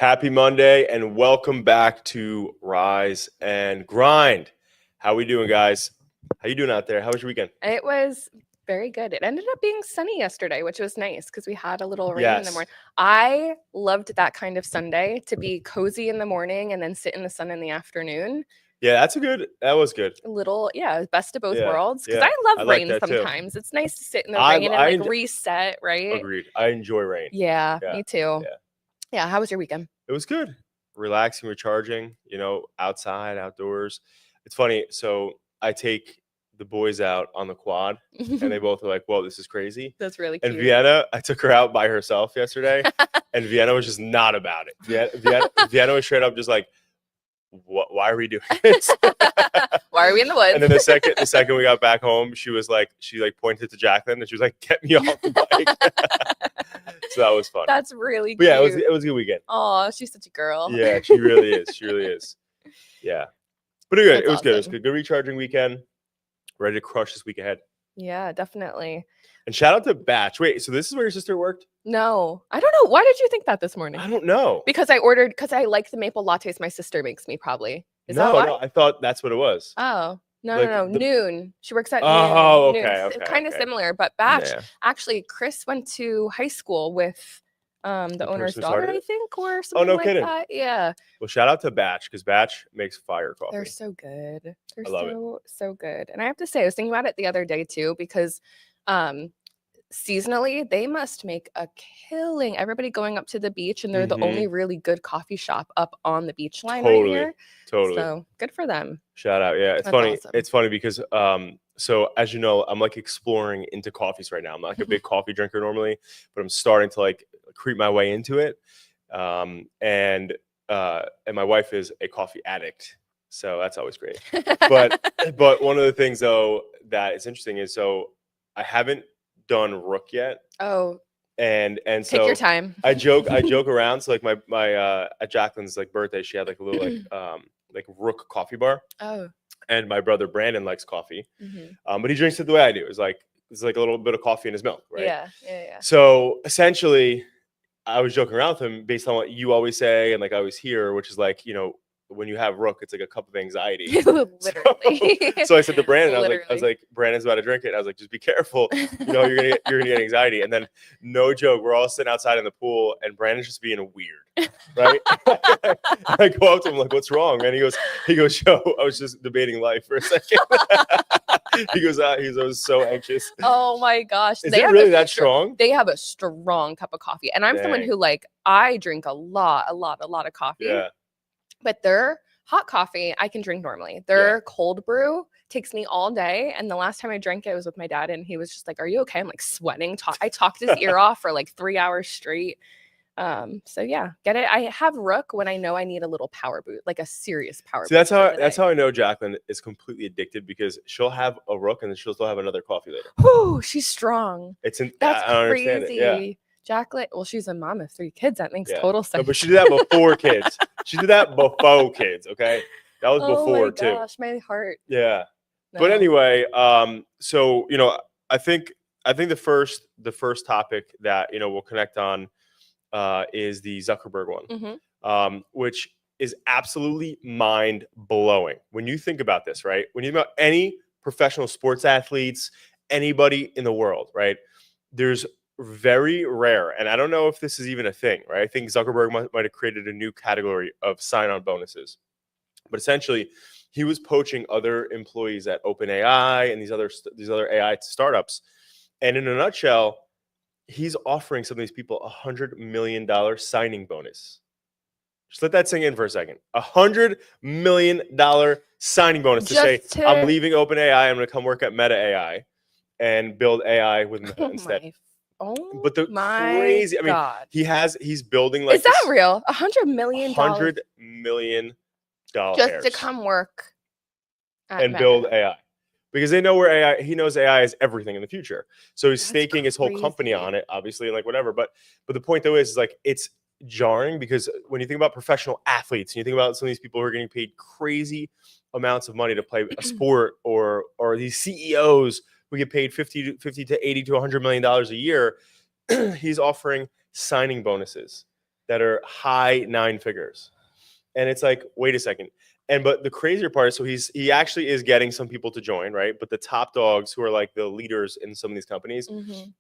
Happy Monday and welcome back to Rise and Grind. How we doing, guys? How you doing out there? How was your weekend? It was very good. It ended up being sunny yesterday, which was nice because we had a little rain in the morning. I loved that kind of Sunday, to be cozy in the morning and then sit in the sun in the afternoon. Yeah, that was good. A little, best of both Yeah, worlds. Because yeah. I love like rain that too. sometimes. It's nice to sit in the rain and reset, right? Agreed. I enjoy rain. Yeah, me too. Yeah. Yeah, how was your weekend? It was good. Relaxing, recharging, outside, outdoors. It's funny. So I take the boys out on the quad and they both are like, whoa, this is crazy. That's really cute. And Vienna, I took her out by herself yesterday and Vienna was just not about it. Vienna was straight up just like, why are we doing this? Why are we in the woods? And then the second we got back home, she pointed to Jacqueline and she was like, get me off the bike. So that was fun. That's really cute. But yeah, it was a good weekend. Oh, she's such a girl. Yeah, she really is. She really is. Yeah. But it was good. It was good. Good recharging weekend. Ready to crush this week ahead. Yeah, definitely. And shout out to Batch. Wait, so this is where your sister worked? No, I don't know. Why did you think that this morning? I don't know. Because I like the maple lattes my sister makes me, probably. Is that why? No, I thought that's what it was. Oh, no. Noon. She works at Noon. Oh, Noon. okay. Kind of similar, but Batch. Yeah. Actually, Chris went to high school with the owner's daughter, I think, or something like that. Yeah. Well, shout out to Batch because Batch makes fire coffee. They're so good. They're so good. And I have to say, I was thinking about it the other day too, because seasonally they must make a killing. Everybody going up to the beach, and they're the only really good coffee shop up on the beach line right here. Totally. So good for them. Shout out. Yeah, it's funny. Awesome. It's funny because so as you know, I'm like exploring into coffees right now. I'm not like a big coffee drinker normally, but I'm starting to like creep my way into it. And my wife is a coffee addict, so that's always great. But one of the things though that is interesting is, so I haven't done Rook yet. Oh. And so take your time. I joke around. So like my at Jacqueline's like birthday, she had like a little like Rook coffee bar. Oh. And my brother Brandon likes coffee, but he drinks it the way I do. It's like a little bit of coffee in his milk, right? Yeah. So essentially, I was joking around with him based on what you always say and like I always hear, which is like, when you have Rook, it's like a cup of anxiety. Literally. So I said to Brandon, I was like, Brandon's about to drink it. I was like, just be careful. You're gonna get anxiety. And then, no joke, we're all sitting outside in the pool, and Brandon's just being weird, right? I go up to him like, what's wrong? And he goes, yo, I was just debating life for a second. He goes, I was so anxious. Oh my gosh. Is it really that strong? They have a strong cup of coffee. And I'm someone who I drink a lot of coffee. Yeah. But their hot coffee, I can drink normally. Their cold brew takes me all day. And the last time I drank it was with my dad, and he was just like, are you okay? I'm like sweating. I talked his ear off for like 3 hours straight. So yeah, get it. I have Rook when I know I need a little power boot, like a serious power boot. That's how I know Jacqueline is completely addicted, because she'll have a Rook and then she'll still have another coffee later. Whew, she's strong. That's crazy. Yeah. Jacqueline, well, she's a mom of 3 kids. That makes total sense. No, but she did that before kids. She did that before kids. Okay, that was before too. Oh my gosh, my heart. Yeah, no. But anyway, so I think the first topic that we'll connect on is the Zuckerberg one, which is absolutely mind blowing when you think about this, right? When you think about any professional sports athletes, anybody in the world, right? There's very rare, and I don't know if this is even a thing, right? I think Zuckerberg might have created a new category of sign-on bonuses, but essentially he was poaching other employees at OpenAI and these other AI startups, and in a nutshell, he's offering some of these people $100 million signing bonus. Just let that sink in for a second. $100 million signing bonus to say, I'm leaving OpenAI, I'm going to come work at Meta AI and build AI with Meta instead. But the crazy, God. He's building like. Is that real? $100 million. $100 million just to come work and build AI, because they know where AI. He knows AI is everything in the future, so he's staking his whole company on it, obviously, and like whatever. But the point though is like it's jarring, because when you think about professional athletes and you think about some of these people who are getting paid crazy amounts of money to play a sport, or these CEOs who get paid $50 to $80 to $100 million a year, he's offering signing bonuses that are high 9 figures. And it's like, wait a second. But the crazier part is, so he actually is getting some people to join, right? But the top dogs who are like the leaders in some of these companies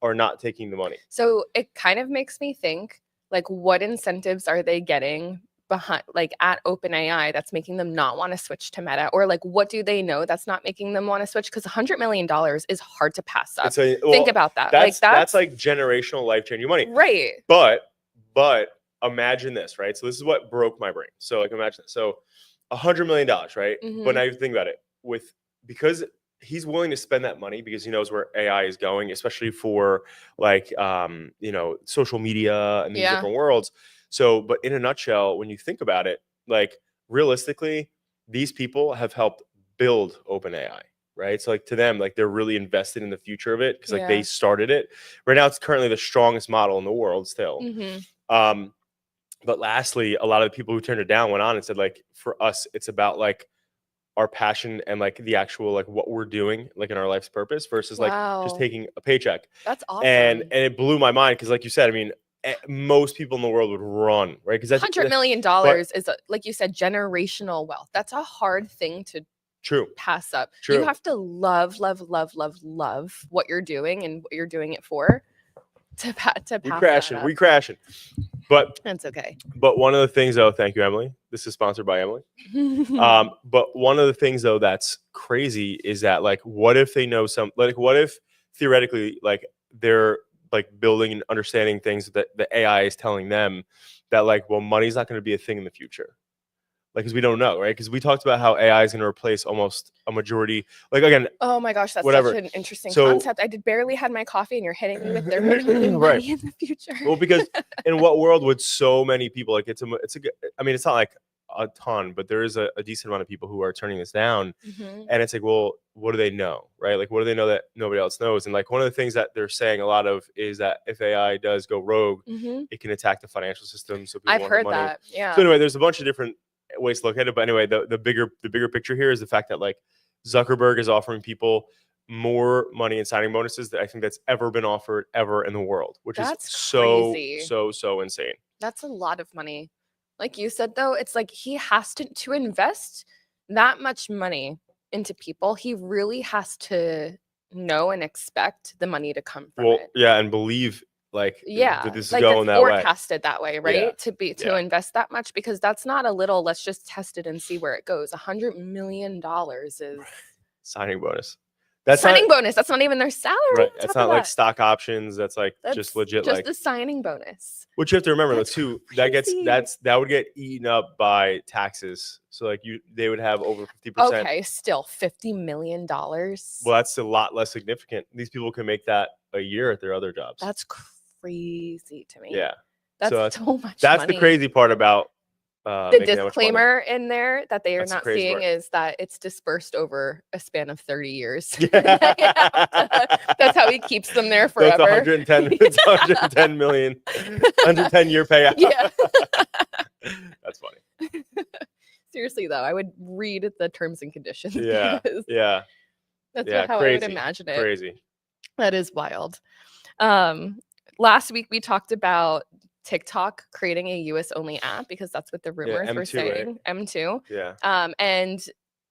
are not taking the money. So it kind of makes me think, like, what incentives are they getting behind, like, at OpenAI that's making them not want to switch to Meta? Or like, what do they know that's not making them want to switch? Because $100 million is hard to pass up. Think about that. That's like generational, life-changing money. Right. But imagine this, right? So this is what broke my brain. So like, imagine this. So $100 million, right? But now you think about it, because he's willing to spend that money because he knows where AI is going, especially for like social media and these different worlds. So, but in a nutshell, when you think about it, like realistically, these people have helped build OpenAI, right? So like to them, like they're really invested in the future of it because like they started it. Right now, it's currently the strongest model in the world still. But lastly, a lot of the people who turned it down went on and said, like, for us, it's about like our passion and like the actual like what we're doing like in our life's purpose versus like just taking a paycheck. That's awesome. And it blew my mind because, like you said, I mean, most people in the world would run, right? Because $100 million is, like you said, generational wealth. That's a hard thing to pass up. You have to love what you're doing and what you're doing it for to pass. We crashing. But that's okay. But one of the things, though, thank you, Emily. This is sponsored by Emily. But one of the things, though, that's crazy is that, like, what if they know what if theoretically, like, they're like building and understanding things that the AI is telling them that, like, well, money's not going to be a thing in the future. Like, because we don't know, right? Because we talked about how AI is going to replace almost a majority. Like, again, oh my gosh, that's whatever. Such an interesting concept. I barely had my coffee, and you're hitting me with their money in the future. Well, because in what world would so many people, like, I mean, it's not like a ton, but there is a decent amount of people who are turning this down, and it's like, well, what do they know, right? Like, what do they know that nobody else knows? And like, one of the things that they're saying a lot of is that if AI does go rogue, it can attack the financial system. So I've heard that. Yeah. So anyway, there's a bunch of different ways to look at it, but anyway, the bigger picture here is the fact that, like, Zuckerberg is offering people more money and signing bonuses that I think that's ever been offered ever in the world, which is so insane. That's a lot of money. Like you said, though, it's like he has to invest that much money into people. He really has to know and expect the money to come from it. Yeah, and believe, like, that this is like going that way. Forecasted that way, right? To invest that much, because that's not a little, let's just test it and see where it goes. $100 million is signing bonus. Bonus. That's not even their salary. Right. It's not like stock options. That's just legit. Just like the signing bonus. Which you have to remember, though, too. That would get eaten up by taxes. So like they would have over 50%. Okay, still $50 million. Well, that's a lot less significant. These people can make that a year at their other jobs. That's crazy to me. Yeah. That's so much That's money. the crazy part about the disclaimer in there that they are not seeing is that it's dispersed over a span of 30 years. That's how he keeps them there forever. So it's 110 million, 110-year payout. Yeah. That's funny. Seriously, though, I would read the terms and conditions. Yeah. Yeah. That's how I would imagine it. Crazy. That is wild. Last week we talked about TikTok creating a US only app, because that's what the rumors were saying. Right? M2. Yeah. And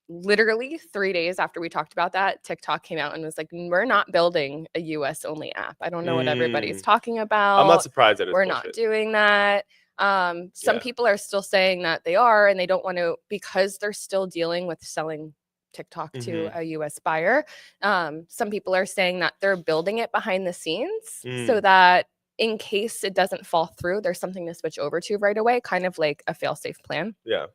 literally 3 days after we talked about that, TikTok came out and was like, we're not building a US only app. I don't know what everybody's talking about. I'm not surprised that we're not doing that. Some people are still saying that they are, and they don't want to, because they're still dealing with selling TikTok to a US buyer. Some people are saying that they're building it behind the scenes so that in case it doesn't fall through, there's something to switch over to right away, kind of like a fail-safe plan. Yeah.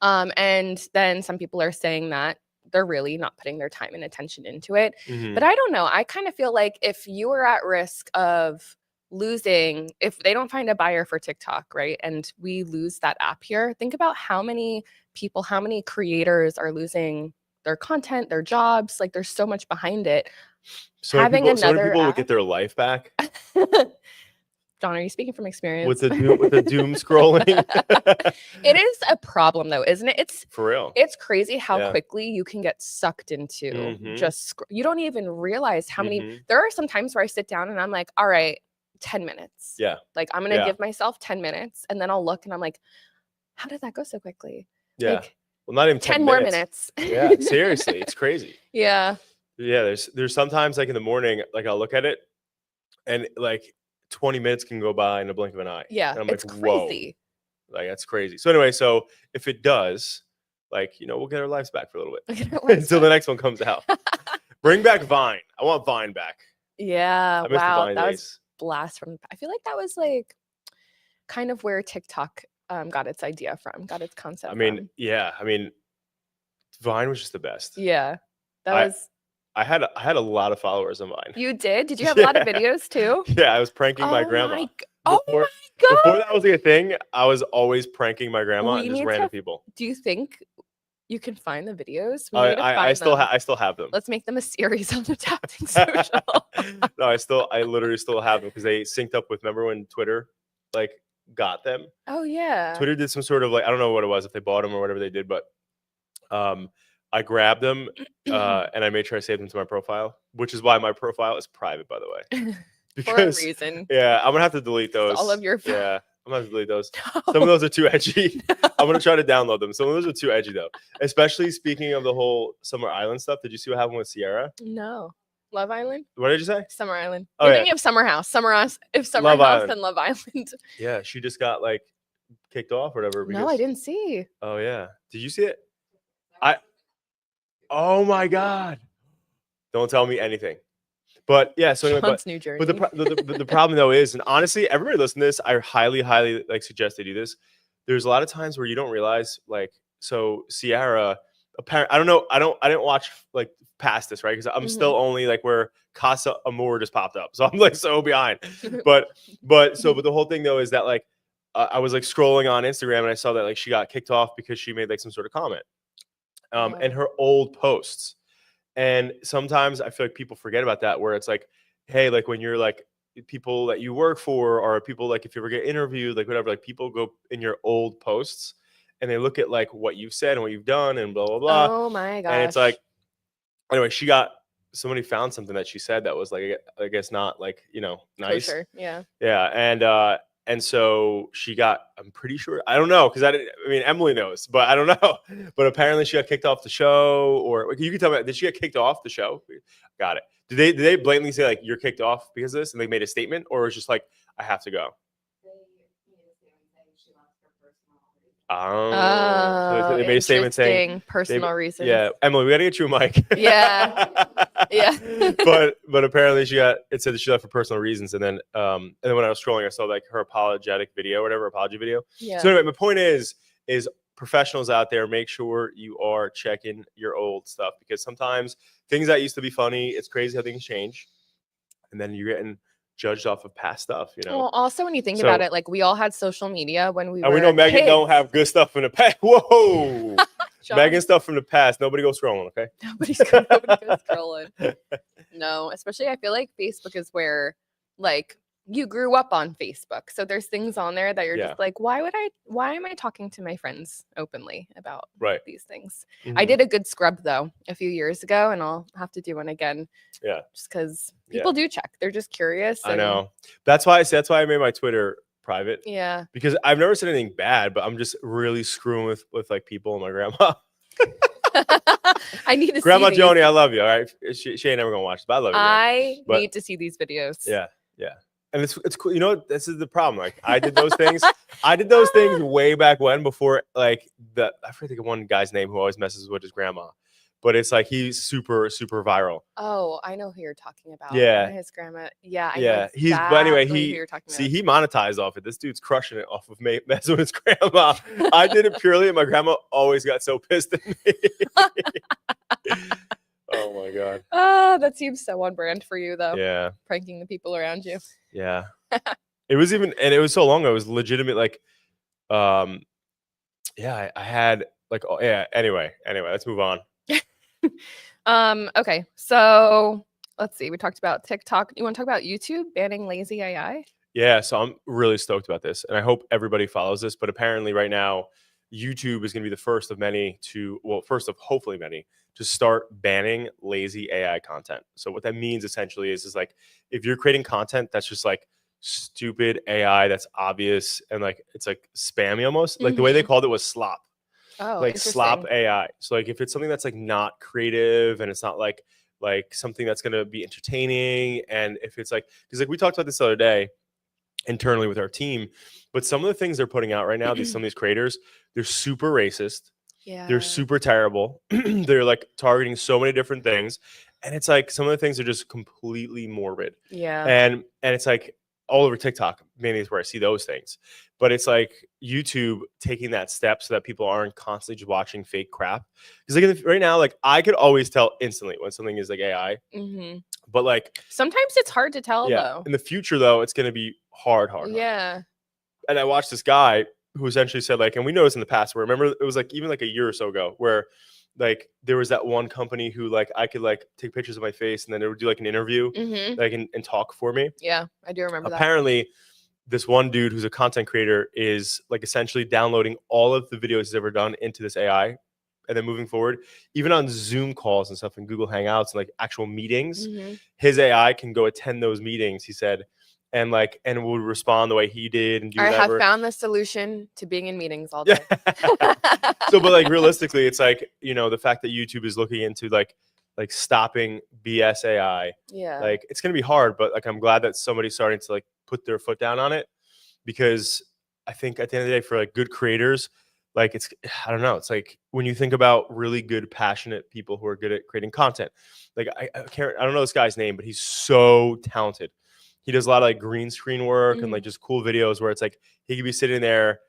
And then some people are saying that they're really not putting their time and attention into it. But I don't know. I kind of feel like if you are at risk of losing, if they don't find a buyer for TikTok, right, and we lose that app here, think about how many people, how many creators are losing their content, their jobs. Like, there's so much behind it. So many people would get their life back. John, are you speaking from experience? With the doom scrolling? It is a problem, though, isn't it? It's for real. It's crazy how quickly you can get sucked into you don't even realize how many. There are some times where I sit down and I'm like, all right, 10 minutes. Yeah. Like I'm going to give myself 10 minutes and then I'll look and I'm like, how did that go so quickly? Yeah. Like, well, not even 10 more minutes. Yeah, seriously, it's crazy. Yeah. Yeah, there's sometimes like in the morning, like I'll look at it and like 20 minutes can go by in a blink of an eye. Yeah, and I'm it's like, crazy. whoa, like that's crazy. So anyway, so if it does, like, we'll get our lives back for a little bit until the next one comes out. Bring back Vine. I want Vine back. Yeah, I miss the wow, Vine that days. was blast from. I feel like that was like kind of where TikTok got its idea from, got its concept. I mean, from. yeah, I mean, Vine was just the best. Yeah, that was. I had a lot of followers on Vine. You did? Did you have a lot of videos too? Yeah, I was pranking my grandma. Oh my god! Before that was like a thing, I was always pranking my grandma and just random people. Do you think you can find the videos? I still have them. Let's make them a series on Adapting Social. No, I literally still have them because they synced up with. Remember when Twitter like got them? Oh yeah. Twitter did some sort of like, I don't know what it was, if they bought them or whatever they did, but I grabbed them and I made sure I saved them to my profile, which is why my profile is private, by the way. Because, for a reason. Yeah, I'm gonna have to delete those. All of your. Yeah, I'm gonna have to delete those. No. Some of those are too edgy. No. I'm gonna try to download them. Some of those are too edgy though. Especially speaking of the whole Summer Island stuff. Did you see what happened with Sierra? No. Love Island? What did you say? Summer Island. Oh, You're thinking of Summer House. Summer House. If Summer House, then Love Island. Yeah, she just got like kicked off or whatever. No, I didn't see. Oh yeah. Did you see it? Oh my God. Don't tell me anything. But yeah, so anyway, New Jersey. But the problem though is, and honestly, everybody listening to this, I highly like suggest they do this. There's a lot of times where you don't realize, like, so Sierra, apparently, I don't know, I didn't watch like past this, right? Because I'm still only like where Casa Amor just popped up, so I'm like so behind. but the whole thing though is that like I was like scrolling on Instagram and I saw that like she got kicked off because she made like some sort of comment, and her old posts. And sometimes I feel like people forget about that, where it's like, hey, like when you're like people that you work for, or people like if you ever get interviewed, like whatever, like people go in your old posts and they look at like what you've said and what you've done and blah, blah, blah. Oh my gosh. And it's like, anyway, somebody found something that she said that was like, I guess not like, nice. Kosher. Yeah. Yeah. And so she got, I'm pretty sure, I don't know, because I mean, Emily knows, but I don't know. But apparently she got kicked off the show, or you can tell me, did she get kicked off the show? Got it. Did they blatantly say like, you're kicked off because of this? And they made a statement, or was just like, I have to go? Oh, so they made a statement saying personal reasons. Yeah, Emily, we gotta get you a mic. Yeah, yeah. but apparently it said that she left for personal reasons, and then when I was scrolling, I saw like her apology video. Yeah. So anyway, my point is professionals out there, make sure you are checking your old stuff, because sometimes things that used to be funny, it's crazy how things change, and then you're getting judged off of past stuff, Well, also when you think about it, like we all had social media when we were we know Megan kids. Don't have good stuff in the past. Whoa. Megan stuff from the past. Nobody go scrolling, okay? Nobody goes scrolling. No, especially I feel like Facebook is where like you grew up on Facebook. So there's things on there that you're just like, why am I talking to my friends openly about these things? Mm-hmm. I did a good scrub though a few years ago, and I'll have to do one again. Yeah. Just because people do check. They're just curious. I know. That's why I made my Twitter private. Yeah. Because I've never said anything bad, but I'm just really screwing with like people and my grandma. I need to Grandma see Joni, I love you. All right. She ain't never gonna watch it, but I love you. I need to see these videos. Yeah. Yeah. And it's cool. You know, this is the problem. Like I did those things. I did those things way back when, before like I forget one guy's name who always messes with his grandma. But it's like he's super, super viral. Oh, I know who you're talking about. Yeah. His grandma. Yeah. But anyway, he monetized off it. This dude's crushing it off of messing with his grandma. I did it purely, and my grandma always got so pissed at me. Oh my God. That seems so on brand for you though. Yeah. Pranking the people around you. Yeah. It was so long ago. It was legitimate. Like, I had like, anyway, let's move on. Okay. So let's see. We talked about TikTok. You want to talk about YouTube banning lazy AI? Yeah. So I'm really stoked about this, and I hope everybody follows this. But apparently right now, YouTube is going to be the first of hopefully many to start banning lazy AI content. So what that means essentially is like, if you're creating content that's just like stupid AI that's obvious and like it's like spammy almost. Like the way they called it was slop. Oh, Like slop interesting. AI. So like if it's something that's like not creative and it's not like something that's gonna be entertaining, and if it's like, because like we talked about this the other day internally with our team, but some of the things they're putting out right now, some of these creators, they're super racist. Yeah. They're super terrible. They're like targeting so many different things, and it's like some of the things are just completely morbid. Yeah. And it's like all over TikTok, mainly is where I see those things. But it's like YouTube taking that step so that people aren't constantly just watching fake crap. Because like right now, like I could always tell instantly when something is like AI. But like sometimes it's hard to tell though. In the future though, it's gonna be hard. Yeah. And I watched this guy who essentially said like, and we noticed in the past where, remember, it was like even like a year or so ago where like there was that one company who like I could like take pictures of my face and then they would do like an interview like and talk for me. Yeah, I do remember that. Apparently this one dude who's a content creator is like essentially downloading all of the videos he's ever done into this AI, and then moving forward, even on Zoom calls and stuff and Google Hangouts and like actual meetings, his AI can go attend those meetings, he said, and like and would respond the way he did and do I whatever. have found the solution to being in meetings all day. So, but like realistically, it's like, you know, the fact that YouTube is looking into like stopping BS AI. Yeah. Like it's gonna be hard, but like I'm glad that somebody's starting to like put their foot down on it, because I think at the end of the day, for like good creators, like it's, I don't know, it's like when you think about really good, passionate people who are good at creating content, like I don't know this guy's name, but he's so talented. He does a lot of like green screen work and like just cool videos where it's like he could be sitting there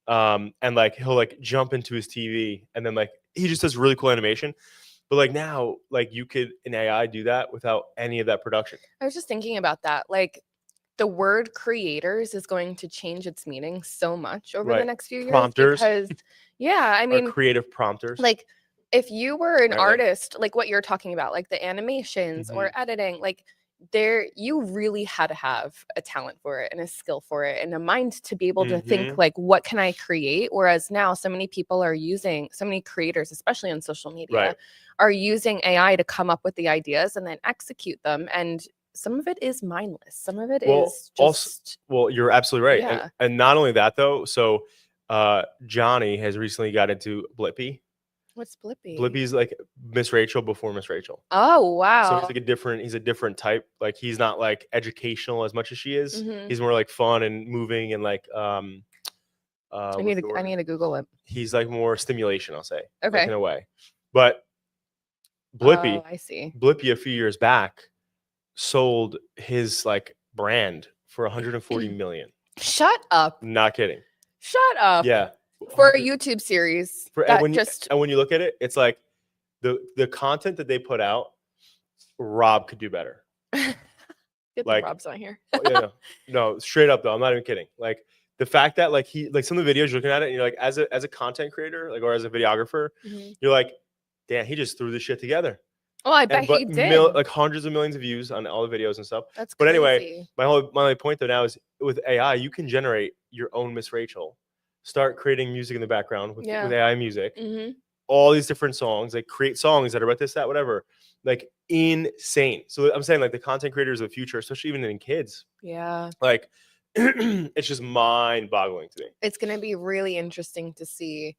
and like he'll like jump into his TV and then like he just does really cool animation. But like now, like you could in AI do that without any of that production. I was just thinking about that. Like the word creators is going to change its meaning so much over the next few years. Prompters. Because yeah, I mean, creative prompters. Like if you were an artist, like what you're talking about, like the animations or editing, like you really had to have a talent for it and a skill for it and a mind to be able to think like, what can I create? Whereas now so many people are using, so many creators, especially on social media, are using AI to come up with the ideas and then execute them. And some of it is mindless. Some of it is just well, you're absolutely right. Yeah. And not only that though, so Johnny has recently got into Blippi. What's Blippi? Blippi's like Miss Rachel before Miss Rachel. Oh wow. So he's a different type. Like he's not like educational as much as she is. He's more like fun and moving and like I need to Google it. He's like more stimulation, I'll say. Okay. Like in a way. But Blippi, I see. Blippi a few years back sold his like brand for 140 million. Shut up. Not kidding. Shut up. Yeah. For a YouTube series. And when you look at it, it's like the content that they put out, Rob could do better. Good like Rob's on here. No, straight up though, I'm not even kidding. Like the fact that like he, like some of the videos you're looking at it and you're like, as a content creator, like, or as a videographer, you're like, damn, he just threw this shit together. Oh, I bet he did. Like hundreds of millions of views on all the videos and stuff. That's but crazy. Anyway, my only point though now is with AI, you can generate your own Miss Rachel. Start creating music in the background with AI music. All these different songs, like create songs that are about this, that, whatever. Like insane. So I'm saying like the content creators of the future, especially even in kids. Yeah. Like it's just mind-boggling to me. It's going to be really interesting to see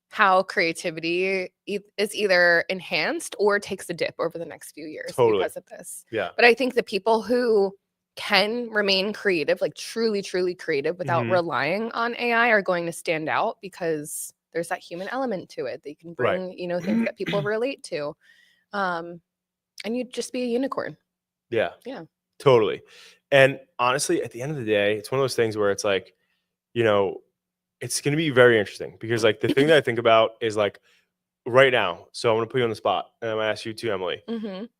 how creativity is either enhanced or takes a dip over the next few years because of this. Yeah. But I think the people who can remain creative, like truly, truly creative without relying on AI are going to stand out because there's that human element to it. They can bring, you know, things that people relate to. And you'd just be a unicorn. Yeah. Yeah. Totally. And honestly, at the end of the day, it's one of those things where it's like, you know, it's going to be very interesting because like the thing that I think about is like right now. So I'm going to put you on the spot and I'm going to ask you too, Emily.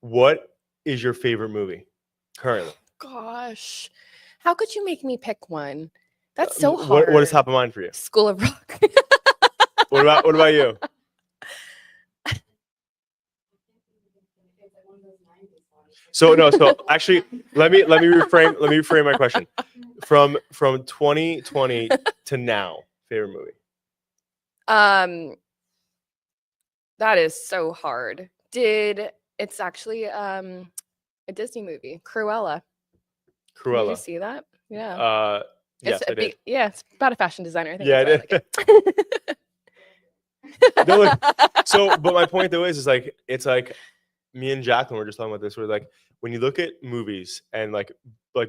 What is your favorite movie currently? Gosh, how could you make me pick one? That's so hard. What is top of mind for you? School of Rock. What about you? So actually let me reframe my question. From 2020 to now, favorite movie. That is so hard. It's actually a Disney movie, Cruella. Did you see that? Yeah. Yes, I did. Yeah, it's about a fashion designer. I think Yeah, that's I why I like it. No, look, so, but my point though is like, it's like me and Jacqueline were just talking about this. We're like, when you look at movies and like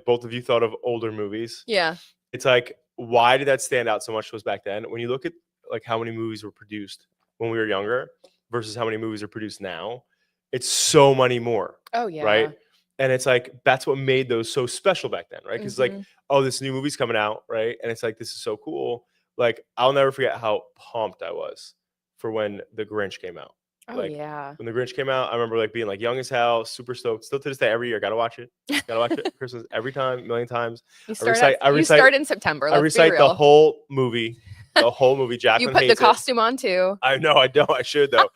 both of you thought of older movies, Yeah. it's like, why did that stand out so much to us back then? When you look at like how many movies were produced when we were younger versus how many movies are produced now, it's so many more. Oh yeah. Right. And it's like, that's what made those so special back then. Right. Because like, oh, this new movie's coming out. Right. And it's like, this is so cool. Like, I'll never forget how pumped I was for when The Grinch came out. Oh Like, yeah. when The Grinch came out, I remember like being like young as hell, super stoked. Still to this day, every year, gotta watch it. Gotta watch it. Christmas every time, a million times. You start in September. I recite the whole movie. The whole movie. Jacqueline You put the costume on too. I know. I don't. I should though.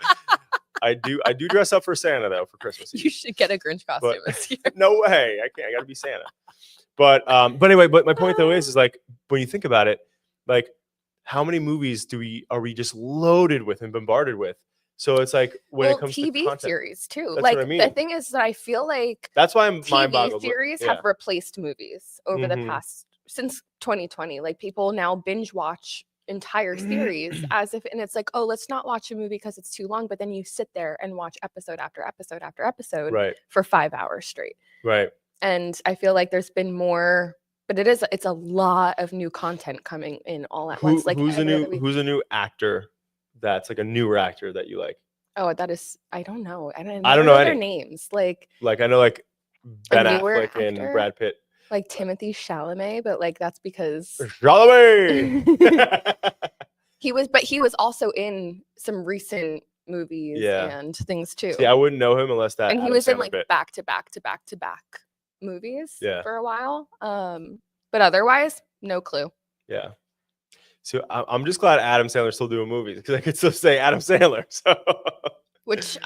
I do dress up for Santa though for Christmas Eve. You should get a Grinch costume this year. No way. I can't. I gotta be Santa. But anyway, but my point though is like, when you think about it, like, how many movies are we just loaded with and bombarded with? So it's like, when it comes to TV content, series too. That's Like, what I mean. the thing is that I feel like that's why I'm mind TV boggled. series have replaced movies over the past, since 2020. Like, people now binge watch entire series as if, and it's like, oh, let's not watch a movie because it's too long, but then you sit there and watch episode after episode after episode for 5 hours straight. Right. And I feel like there's been more, but it's a lot of new content coming in all at once. Like, who's a new actor that's like a newer actor that you like? Oh, that is, I don't know. I don't know their names. Like I know like Ben Affleck and Brad Pitt. Like Timothée Chalamet, but like that's because Chalamet. he was also in some recent movies and things too. See, I wouldn't know him unless that. And he was in like back to back movies for a while. But otherwise, no clue. Yeah. So I'm just glad Adam Sandler's still doing movies because I could still say Adam Sandler. So. Which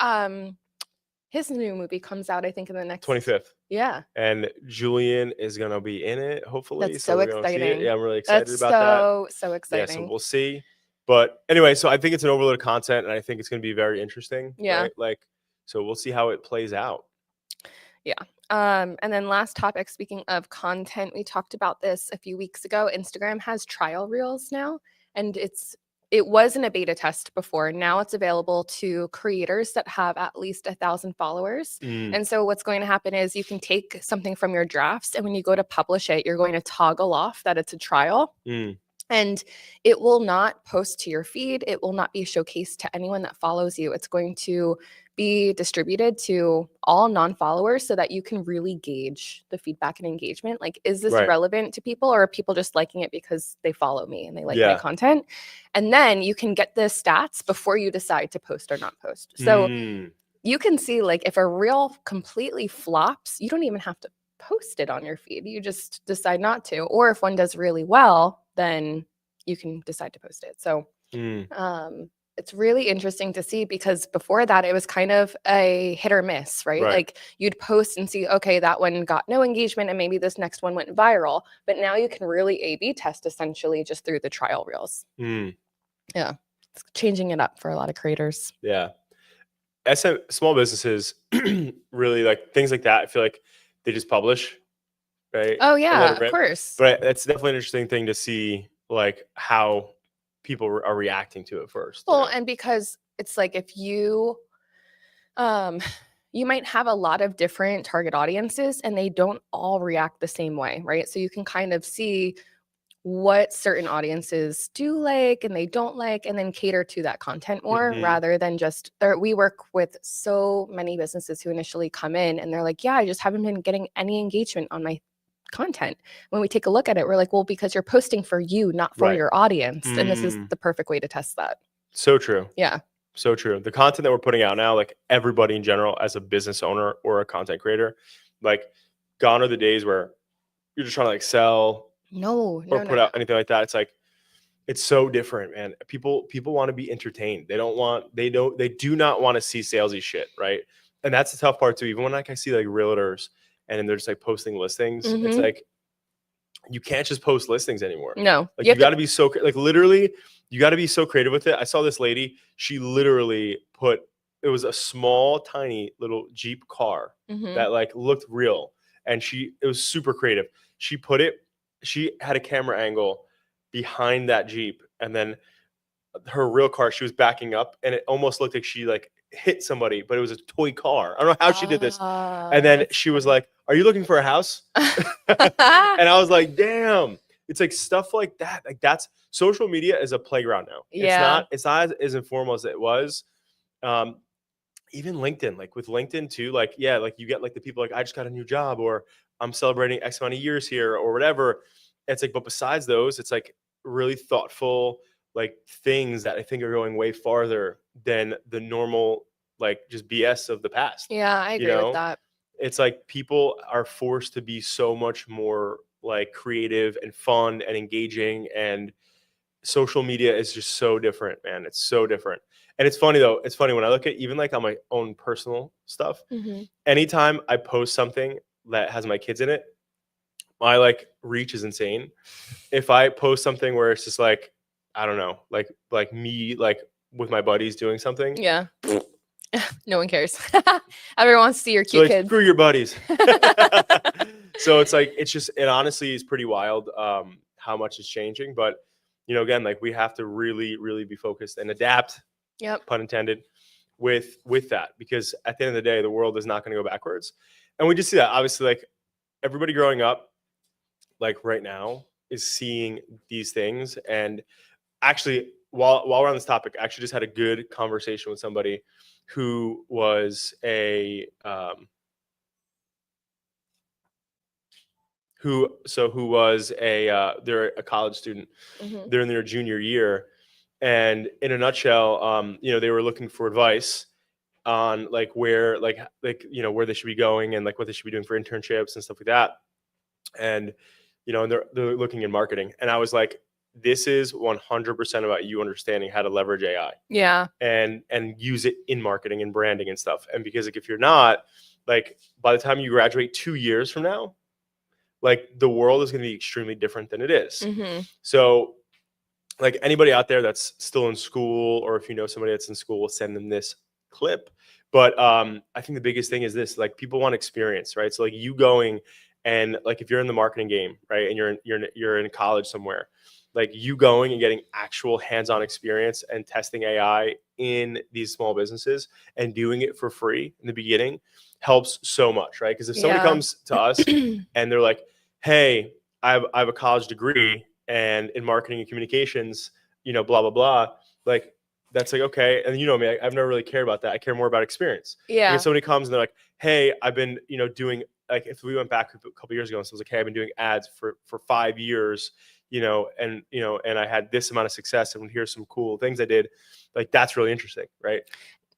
his new movie comes out, I think, in the next 25th. Yeah. And Julian is gonna be in it, hopefully. That's so exciting. Yeah, I'm really excited about that. So exciting. Yeah, so we'll see. But anyway, so I think it's an overload of content, and I think it's gonna be very interesting. Yeah. Right? Like, so we'll see how it plays out. Yeah. And then last topic, speaking of content, we talked about this a few weeks ago. Instagram has trial reels now, and it was in a beta test before. Now it's available to creators that have at least 1,000 followers. And so what's going to happen is you can take something from your drafts, and when you go to publish it, you're going to toggle off that it's a trial. And it will not post to your feed. It will not be showcased to anyone that follows you. It's going to be distributed to all non-followers so that you can really gauge the feedback and engagement. Like, is this relevant to people, or are people just liking it because they follow me and they like my content? And then you can get the stats before you decide to post or not post. So you can see, like, if a reel completely flops, you don't even have to post it on your feed. You just decide not to. Or if one does really well, then you can decide to post it. So it's really interesting to see, because before that it was kind of a hit or miss, right? Like, you'd post and see, okay, that one got no engagement and maybe this next one went viral. But now you can really A/B test essentially just through the trial reels. Yeah. It's changing it up for a lot of creators. Yeah. Small businesses really, like, things like that. I feel like they just publish, right? Oh yeah, of course. But it's definitely an interesting thing to see, like, how people are reacting to it first. Well, and because it's like, if you might have a lot of different target audiences and they don't all react the same way, right? So you can kind of see what certain audiences do like and they don't like, and then cater to that content more rather than just we work with so many businesses who initially come in and they're like, yeah, I just haven't been getting any engagement on my content. When we take a look at it, we're like, well, because you're posting for you, not for your audience. And this is the perfect way to test that. So true. Yeah. So true. The content that we're putting out now, like, everybody in general, as a business owner or a content creator, like, gone are the days where you're just trying to, like, sell or put out anything like that. It's like, it's so different, man. People want to be entertained. They do not want to see salesy shit, right? And that's the tough part too. Even when, like, I see, like, realtors and they're just, like, posting listings, it's like, you can't just post listings anymore. No, like, you got to be so, like, literally, you got to be so creative with it. I saw this lady, she literally it was a small, tiny little Jeep car that, like, looked real, and it was super creative. She put it she had a camera angle behind that Jeep, and then her real car, she was backing up, and it almost looked like she like hit somebody, but it was a toy car. I don't know how she did this. And then That's she was like, "Are you looking for a house?" And I was like, "Damn!" It's like stuff like that. Like that's social media is a playground now. Yeah. It's not as informal as it was. Um, Even LinkedIn, like with LinkedIn too, like yeah, like you get like the people like I just got a new job, or I'm celebrating X amount of years here, or whatever. It's like, but besides those, it's like really thoughtful like things that I think are going way farther than the normal like just BS of the past. Yeah, I You agree with know, that. it's like people are forced to be so much more like creative and fun and engaging, and social media is just so different, man. It's so different. And it's funny though. It's funny when I look at even like on my own personal stuff, anytime I post something that has my kids in it, my like reach is insane. If I post something where it's just like, I don't know, like me like with my buddies doing something, Yeah. No one cares. Everyone wants to see your so cute like kids. screw your buddies. So it's like it's just it honestly is pretty wild how much is changing. But you know, again, like we have to really, really be focused and adapt, Yep. pun intended, with that, because at the end of the day, the world is not going to go backwards. And we just see that obviously, like everybody growing up, like right now, is seeing these things. And actually, while we're on this topic, I actually just had a good conversation with somebody who was a who was a they're a college student. They're in their junior year, and in a nutshell, you know, they were looking for advice on like where like you know where they should be going and like what they should be doing for internships and stuff like that. And you know, and they're looking in marketing, and I was like, this is 100% about you understanding how to leverage AI. Yeah. And use it in marketing and branding and stuff. And because like if you're not, like by the time you graduate 2 years from now, like the world is going to be extremely different than it is. So like anybody out there that's still in school, or if you know somebody that's in school, send them this clip. But I think the biggest thing is this: like people want experience, right? So like you going and like if you're in the marketing game, right, and you're in college somewhere, like you going and getting actual hands-on experience and testing AI in these small businesses and doing it for free in the beginning helps so much, right? Because if somebody comes to us and they're like, "Hey, I have a college degree and in marketing and communications, you know, blah blah blah," like that's like okay. And you know me, I've never really cared about that. I care more about experience. Yeah. If somebody comes and they're like, "Hey, I've been, you know, doing like if we went back a couple years ago and so I was like, hey, I've been doing ads for 5 years, you know, and I had this amount of success, and here's some cool things I did," like that's really interesting, right?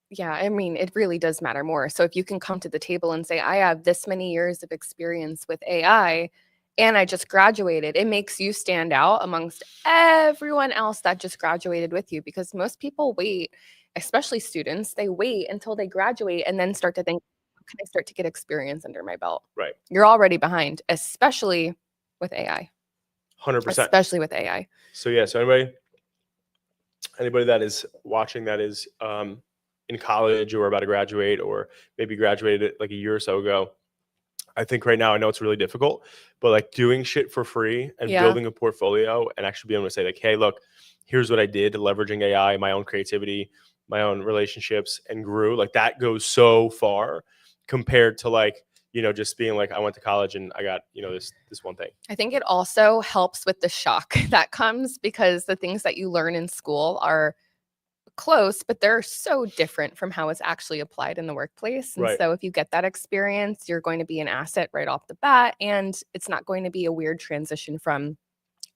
Yeah, I mean, it really does matter more. So if you can come to the table and say, I have this many years of experience with AI and I just graduated, it makes you stand out amongst everyone else that just graduated with you, because most people wait, especially students, they wait until they graduate and then start to think, how can I start to get experience under my belt? Right. You're already behind, especially with AI. 100%. Especially with AI. So yeah, so anybody that is watching that is in college or about to graduate, or maybe graduated like a year or so ago, I think right now, I know it's really difficult, but like doing shit for free and building a portfolio and actually being able to say like, hey, look, here's what I did leveraging AI, my own creativity, my own relationships, and grew, like that goes so far compared to like, you know, just being like, I went to college and I got, you know, this one thing. I think it also helps with the shock that comes, because the things that you learn in school are close, but they're so different from how it's actually applied in the workplace. And so if you get that experience, you're going to be an asset right off the bat, and it's not going to be a weird transition from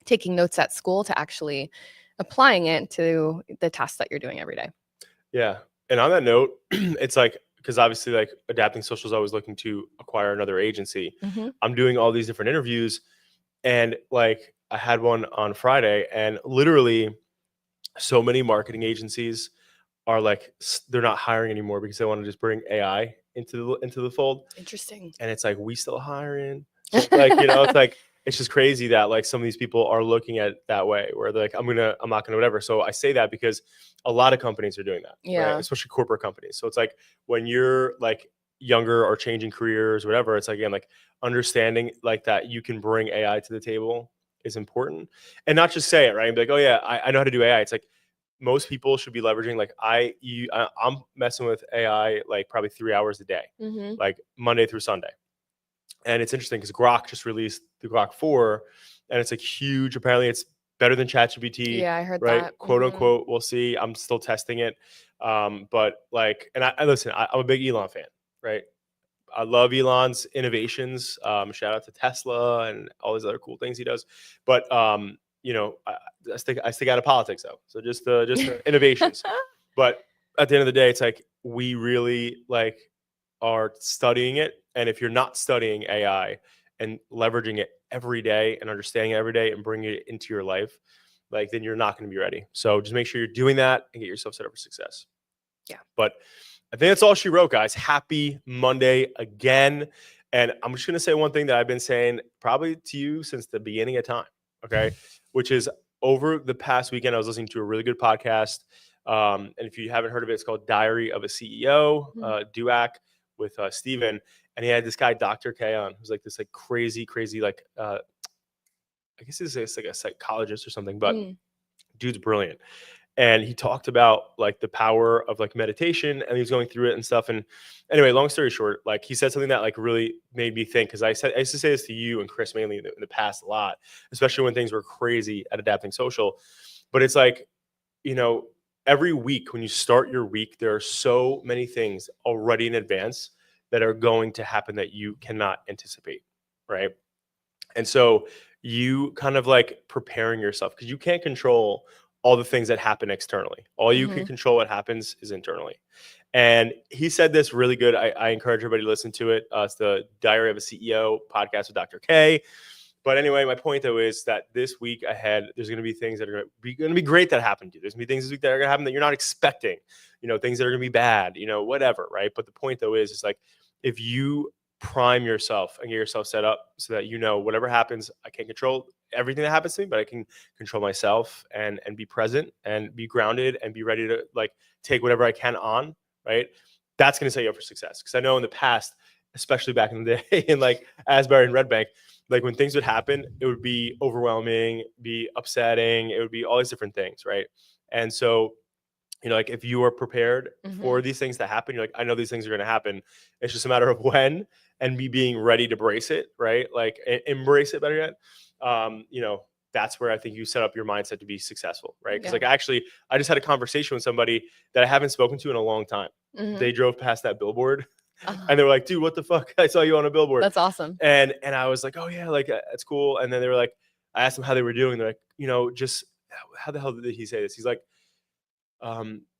taking notes at school to actually applying it to the tasks that you're doing every day. Yeah. And on that note, it's like, because obviously like Adapting Social is always looking to acquire another agency. I'm doing all these different interviews, and like I had one on Friday, and literally so many marketing agencies are like, they're not hiring anymore because they want to just bring AI into the fold. Interesting. And it's like, we still hiring? So, like, you know, it's like, it's just crazy that like some of these people are looking at it that way, where they're like, I'm not gonna whatever. So I say that because a lot of companies are doing that, right? Especially corporate companies. So it's like when you're like younger or changing careers, whatever, it's like, again, like understanding like that you can bring AI to the table is important, and not just say it, right? And be like, oh yeah, I know how to do AI. It's like most people should be leveraging, like I'm messing with AI like probably 3 hours a day, like Monday through Sunday. And it's interesting because Grok just released the Grok 4, and it's like huge. Apparently it's better than ChatGPT. Yeah, I heard right? that. Quote unquote. We'll see. I'm still testing it. But like, and I listen, I'm a big Elon fan, right? I love Elon's innovations. Shout out to Tesla and all these other cool things he does. But you know, I stick out of politics though. So just the innovations. But at the end of the day, it's like we really like are studying it. And if you're not studying AI and leveraging it every day and understanding it every day and bringing it into your life, like then you're not going to be ready. So just make sure you're doing that and get yourself set up for success. Yeah. But I think that's all she wrote, guys. Happy Monday again. And I'm just going to say one thing that I've been saying probably to you since the beginning of time. Okay. Which is over the past weekend, I was listening to a really good podcast. And if you haven't heard of it, it's called Diary of a CEO, DUAC with Steven. And he had this guy, Dr. K, on, who's like this like crazy, like, I guess he's like a psychologist or something, but dude's brilliant. And he talked about like the power of like meditation, and he was going through it and stuff. And anyway, long story short, like he said something that like really made me think, because I used to say this to you and Chris mainly in the past a lot, especially when things were crazy at Adapting Social. But it's like, you know, every week when you start your week, there are so many things already in advance that are going to happen that you cannot anticipate, right? And so you kind of like preparing yourself, because you can't control all the things that happen externally. All you can control what happens is internally. And he said this really good. I encourage everybody to listen to it. It's the Diary of a CEO podcast with Dr. K. But anyway, my point though is that this week ahead, there's going to be things that are going to be great that happen to you. There's going to be things this week that are going to happen that you're not expecting. You know, things that are going to be bad. You know, whatever, right? But the point though is like if you prime yourself and get yourself set up so that you know whatever happens, I can't control everything that happens to me, but I can control myself and be present and be grounded and be ready to like take whatever I can on, right? That's going to set you up for success. Because I know in the past, especially back in the day in like Asbury and Red Bank, like when things would happen, it would be overwhelming, be upsetting, it would be all these different things, right? And so, you know, like if you are prepared for these things to happen, you're like, I know these things are going to happen. It's just a matter of when, and me being ready to brace it, right? Like embrace it, better yet. You know, that's where I think you set up your mindset to be successful, right? Because like I just had a conversation with somebody that I haven't spoken to in a long time. They drove past that billboard. And they were like, dude, what the fuck? I saw you on a billboard. That's awesome. And I was like, oh yeah, like that's cool. And then they were like, I asked them how they were doing. They're like, you know, just how the hell did he say this? He's like,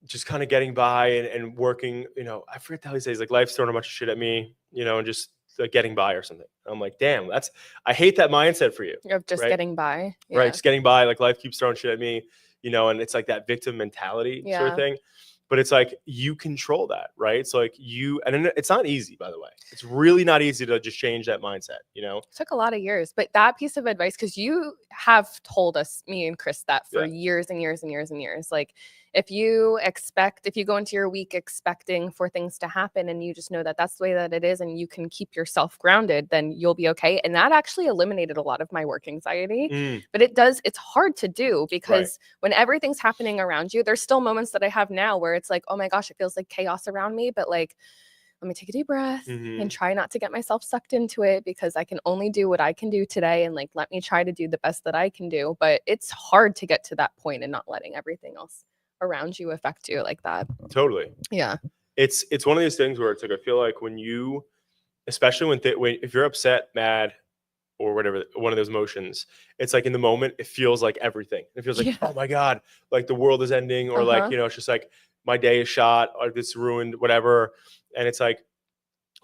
just kind of getting by and working, you know, I forget how he says, like life's throwing a bunch of shit at me, you know, and just like getting by or something. I'm like, damn, I hate that mindset for you. Of just getting by. Yeah. Right. Just getting by. Like life keeps throwing shit at me, you know, and it's like that victim mentality sort of thing. But it's like you control that, right? So like and it's not easy, by the way. It's really not easy to just change that mindset, you know? It took a lot of years, but that piece of advice, because you have told us, me and Chris, that for years and years and years and years. Like if you go into your week expecting for things to happen and you just know that that's the way that it is and you can keep yourself grounded, then you'll be okay. And that actually eliminated a lot of my work anxiety. But it's hard to do because when everything's happening around you, there's still moments that I have now where it's like, oh my gosh, it feels like chaos around me. But like, let me take a deep breath and try not to get myself sucked into it, because I can only do what I can do today. And like, let me try to do the best that I can do. But it's hard to get to that point and not letting everything else around you affect you like that. Totally. Yeah. It's one of these things where it's like, I feel like when you, especially if you're upset, mad, or whatever, one of those emotions, it's like in the moment, it feels like everything. It feels like, oh my God, like the world is ending, or like, you know, it's just like my day is shot, or it's ruined, whatever. And it's like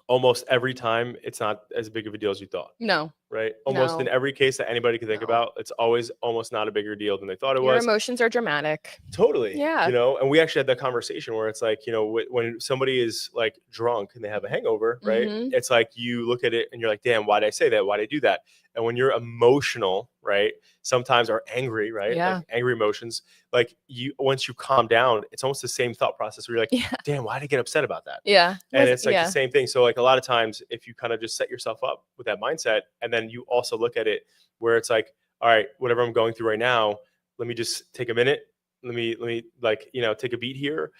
almost every time it's not as big of a deal as you thought. No. Right? Almost in every case that anybody can think about, it's always almost not a bigger deal than they thought it was. Your emotions are dramatic. Totally. Yeah. You know, and we actually had that conversation where it's like, you know, when somebody is like drunk and they have a hangover, right? It's like you look at it and you're like, damn, why did I say that? Why did I do that? And when you're emotional, right? Sometimes are angry, right? Yeah. Like angry emotions. Like once you calm down, it's almost the same thought process where you're like, damn, why did I get upset about that? Yeah. And it's like the same thing. So like a lot of times if you kind of just set yourself up with that mindset, and then you also look at it where it's like, all right, whatever I'm going through right now, let me just take a minute. Let me like, take a beat here.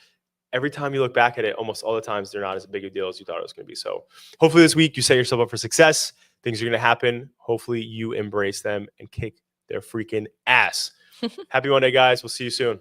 Every time you look back at it, almost all the times they're not as big a deal as you thought it was going to be. So hopefully this week you set yourself up for success. Things are going to happen. Hopefully you embrace them and kick their freaking ass. Happy Monday, guys. We'll see you soon.